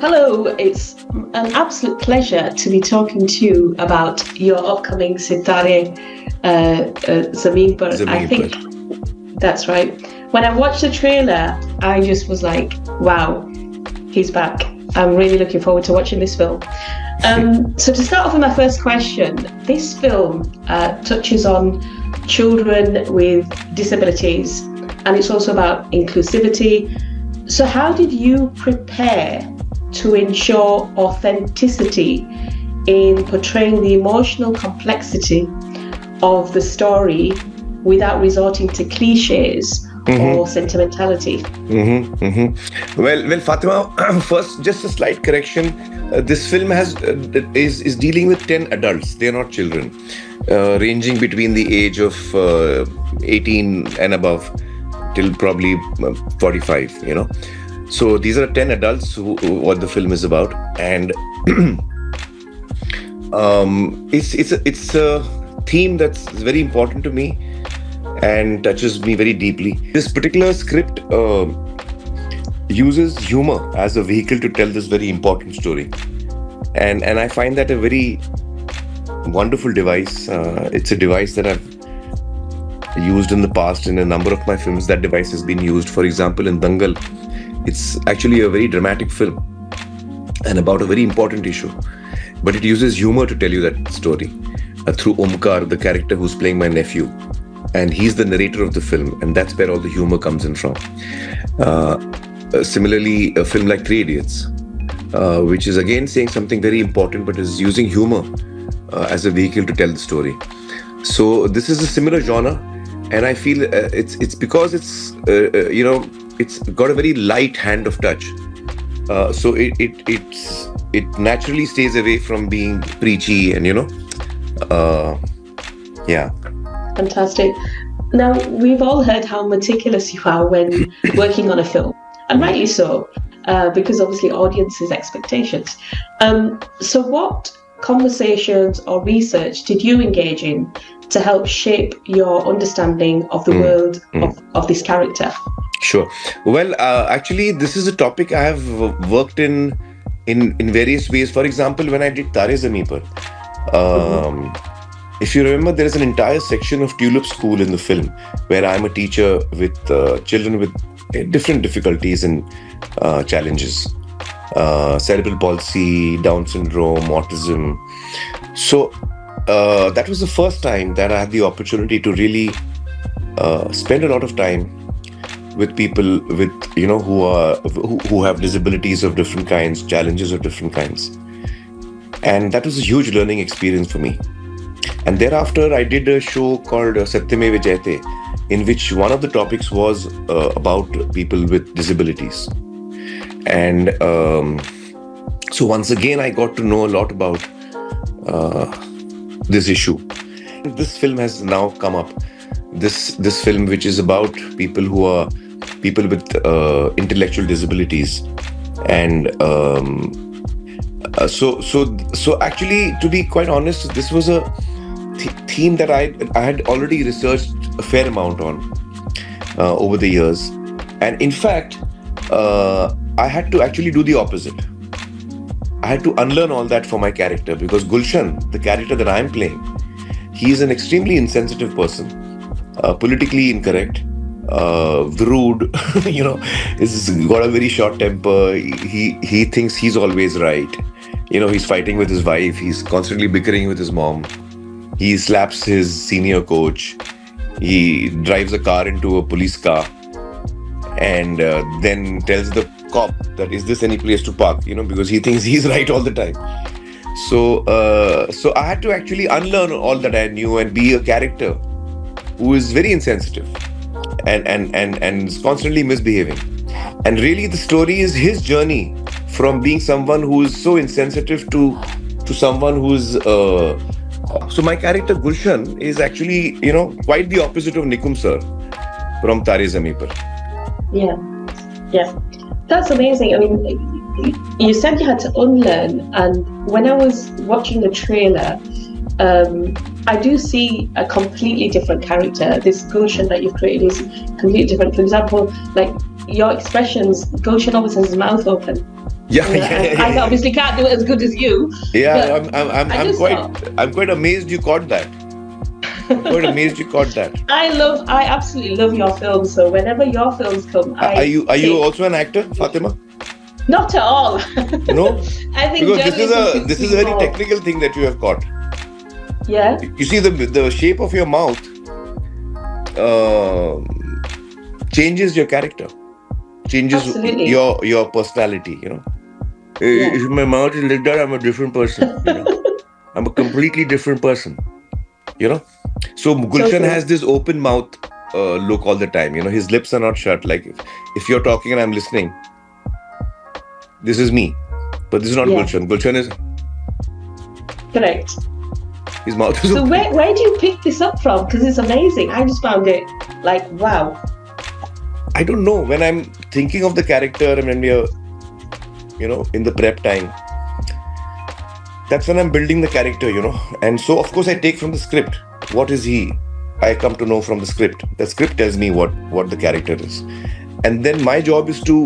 Hello, it's an absolute pleasure to be talking to you about your upcoming Sitare Zameen Par. I Zameen think Par. that's right. When I watched the trailer, I just was like, wow, he's back. I'm really looking forward to watching this film. So to start off with my first question, this film touches on children with disabilities, and it's also about inclusivity. So how did you prepare to ensure authenticity in portraying the emotional complexity of the story without resorting to cliches or sentimentality? Well, Fatima. First, just a slight correction. This film is dealing with 10 adults. They are not children, ranging between the age of 18 and above till probably 45. So these are 10 adults who what the film is about, and it's a theme that's very important to me and touches me very deeply. This particular script uses humor as a vehicle to tell this very important story, and I find that a very wonderful device. It's a device that I've used in the past in a number of my films. That device has been used, for example, in Dangal. It's actually a very dramatic film and about a very important issue, but it uses humor to tell you that story through Omkar, the character who's playing my nephew, and he's the narrator of the film, and that's where all the humor comes in from. Similarly, a film like Three Idiots, which is again saying something very important, but is using humor as a vehicle to tell the story. So this is a similar genre, and I feel it's because it's it's got a very light hand of touch. So it naturally stays away from being preachy and yeah. Fantastic. Now, we've all heard how meticulous you are when working on a film, and rightly so, because obviously audiences' expectations. So what conversations or research did you engage in to help shape your understanding of the world of this character? Sure. Well, actually, this is a topic I have worked in various ways. For example, when I did Tare Zameen Par, if you remember, there is an entire section of Tulip School in the film where I'm a teacher with children with different difficulties and challenges. Cerebral palsy, Down syndrome, autism. So that was the first time that I had the opportunity to really spend a lot of time with people with who have disabilities of different kinds, challenges of different kinds, and that was a huge learning experience for me. And thereafter, I did a show called Satyame Vijayate, in which one of the topics was about people with disabilities. And so once again, I got to know a lot about this issue. This film has now come up. This film, which is about people with intellectual disabilities, and so actually, to be quite honest, this was a theme that I had already researched a fair amount on over the years, and in fact, I had to actually do the opposite. I had to unlearn all that for my character, because Gulshan, the character that I'm playing, he is an extremely insensitive person, politically incorrect, rude, he's got a very short temper. He thinks he's always right. He's fighting with his wife. He's constantly bickering with his mom. He slaps his senior coach. He drives a car into a police car, and then tells the cop that, is this any place to park? Because he thinks he's right all the time. So I had to actually unlearn all that I knew and be a character who is very insensitive and is constantly misbehaving. And really, the story is his journey from being someone who is so insensitive to someone who's so my character Gulshan is actually quite the opposite of Nikum sir from Tare Zameen Par. Yeah, that's amazing. I mean, you said you had to unlearn, and when I was watching the trailer, I do see a completely different character. This Gulshan that you've created is completely different. For example, like your expressions, Gulshan always has his mouth open. Yeah, You know, yeah, yeah, I yeah, yeah. obviously can't do it as good as you, Yeah, but I just thought, I'm quite amazed you caught that. I'm quite amazed you caught that. I absolutely love your films. So whenever your films come, I Are you take also an actor, Fatima? not at all. No, I think because journalism suits this is me a very more. technical thing that you have caught. Yeah, You see, the shape of your mouth uh, changes your character, changes absolutely. your personality. You know, Yeah, if my mouth is like that, I'm a different person. You know, I'm a completely different person. You know, so so Gulshan true. has this open mouth look all the time. You know, his lips are not shut. Like if you're talking and I'm listening, this is me, but this is not Yeah, Gulshan. Gulshan is correct. his mouth is So open. where do you pick this up from? Because it's amazing. I just found it like wow. I don't know when I'm thinking of the character and when we are, you know, in the prep time. That's when I'm building the character, you know. And so, of course, I take from the script. What is he? I come to know from the script. The script tells me what the character is, and then my job is to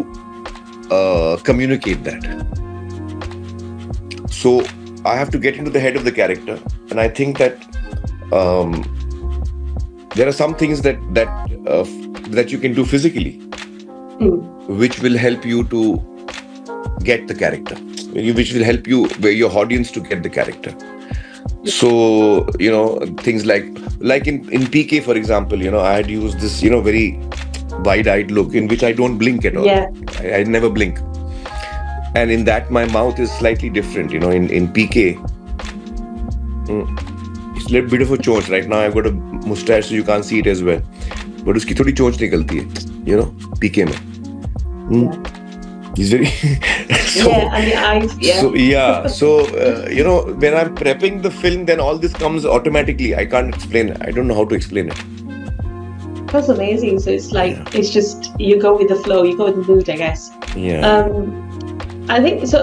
communicate that. So I have to get into the head of the character, and I think that um, there are some things that you can do physically, Mm. which will help you to get the character, which will help you, your audience, to get the character. So, you know, things like in PK, for example, you know, I had used this, you know, very wide-eyed look in which I don't blink at all. Yeah, I never blink. And in that, my mouth is slightly different. You know, in PK, it's a little bit of a chonch. Right now, I've got a mustache, so you can't see it as well. But उसकी थोड़ी चोंच निकलती है, you know, PK में. He's very so, yeah, and the eyes. Yeah, so yeah. So you know, when I'm prepping the film, then all this comes automatically. I can't explain it. I don't know how to explain it. that's amazing. So it's like Yeah. it's just you go with the flow, you go with the mood, I guess. Yeah. I think so.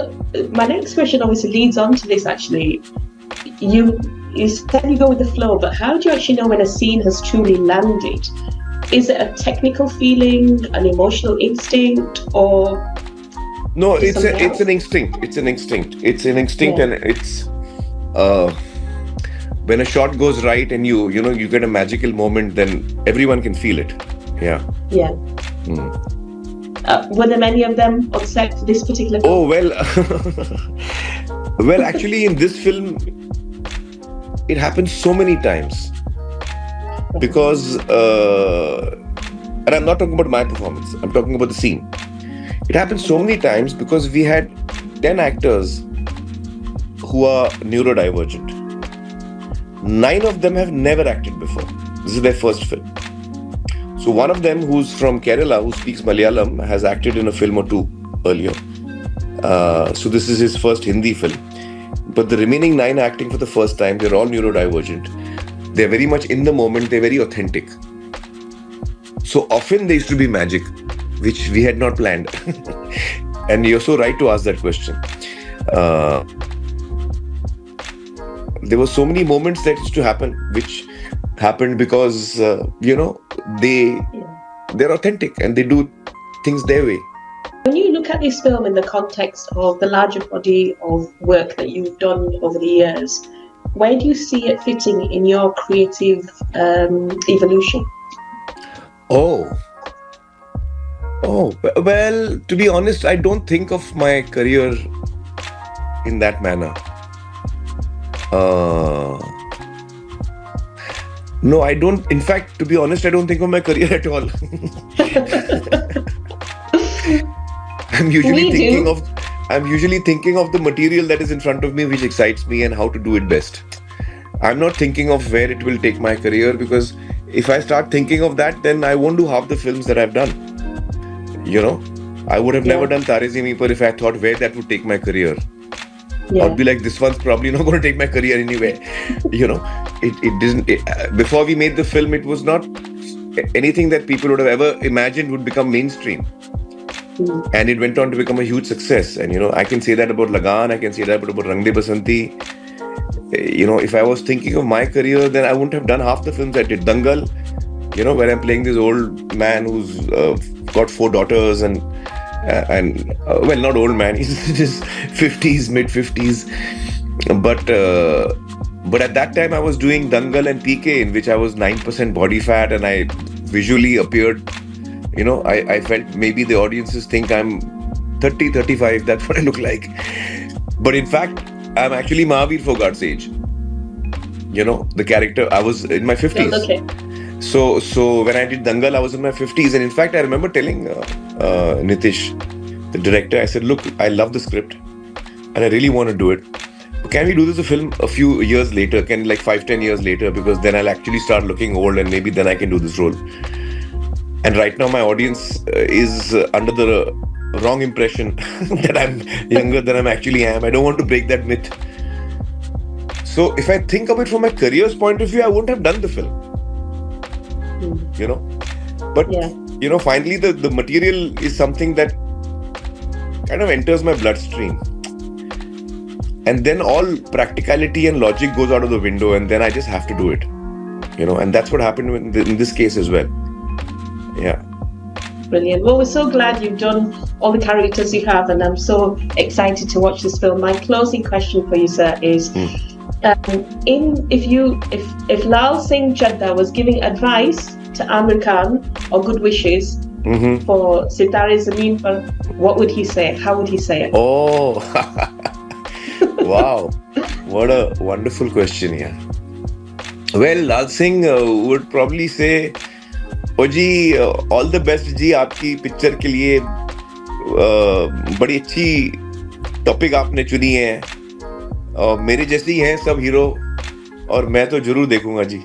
My next question obviously leads on to this. Actually, you said you go with the flow, but how do you actually know when a scene has truly landed? Is it a technical feeling, an emotional instinct, or No, just something it's else? an instinct. It's an instinct. It's an instinct, Yeah. and it's uh, when a shot goes right and you know you get a magical moment, then everyone can feel it. Yeah. Yeah. Were there many of them on set for this particular film? Oh well, well actually in this film it happens so many times because and I'm not talking about my performance. I'm talking about the scene. It happens so many times because we had 10 actors who are neurodivergent. 9 of them have never acted before. This is their first film. So one of them, who's from Kerala, who speaks Malayalam, has acted in a film or two earlier. So this is his first Hindi film. But the remaining 9 acting for the first time, they're all neurodivergent. They're very much in the moment. They're very authentic. So often there used to be magic, which we had not planned. And you're so right to ask that question. There were so many moments that used to happen, which happened because you know they're authentic and they do things their way. When you look at this film in the context of the larger body of work that you've done over the years, where do you see it fitting in your creative evolution? Oh, well, to be honest, I don't think of my career in that manner. No, I don't. In fact, to be honest, I don't think of my career at all. I'm usually thinking of the material that is in front of me, which excites me, and how to do it best. I'm not thinking of where it will take my career, because if I start thinking of that, then I won't do half the films that I've done. You know, I would have never done Tare Zameen Par if I thought where that would take my career. I'd be like, this one's probably not going to take my career anyway. You know, it didn't. Before we made the film, it was not anything that people would have ever imagined would become mainstream. And it went on to become a huge success. And, you know, I can say that about Lagan, I can say that about Rang De Basanti. You know, if I was thinking of my career, then I wouldn't have done half the films I did. Dangal, you know, where I'm playing this old man who's got 4 daughters and and well, not old man. He's in his 50s, mid 50s. But at that time, I was doing Dangal and PK, in which I was 9% body fat, and I visually appeared. I felt maybe the audiences think I'm 30, 35. That's what I look like. But in fact, I'm actually Mahavir Fogart's age. The character, I was in my 50s. Okay. So when I did Dangal, I was in my 50s. And in fact, I remember telling Nitish, the director, I said, look, I love the script and I really want to do it. Can we do this a film a few years later? Can like 5-10 years later? Because then I'll actually start looking old and maybe then I can do this role. And right now my audience is under the wrong impression that I'm younger than I actually am. I don't want to break that myth. So if I think of it from my career's point of view, I wouldn't have done the film. But finally the material is something that kind of enters my bloodstream. And then all practicality and logic goes out of the window, and then I just have to do it. And that's what happened in this case as well. Yeah. Brilliant. Well, we're so glad you've done all the characters you have, and I'm so excited to watch this film. My closing question for you, sir, is if Lal Singh Chadda was giving advice to Aamir Khan or good wishes for Sitare Zameen Par, what would he say? How would he say it? Oh, wow. What a wonderful question, yeah. Well, Lal Singh would probably say, oh ji, all the best ji, आपकी picture के लिए बड़ी अच्छी topic आपने चुनी है और मेरे जैसे ही हैं सब हीरो और मैं तो जरूर देखूंगा जी.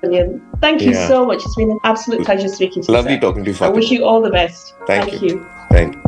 Brilliant. Thank you so much. It's been an absolute pleasure speaking to you. Lovely talking to you, Fatih. I wish you all the best. Thank you. Thank you.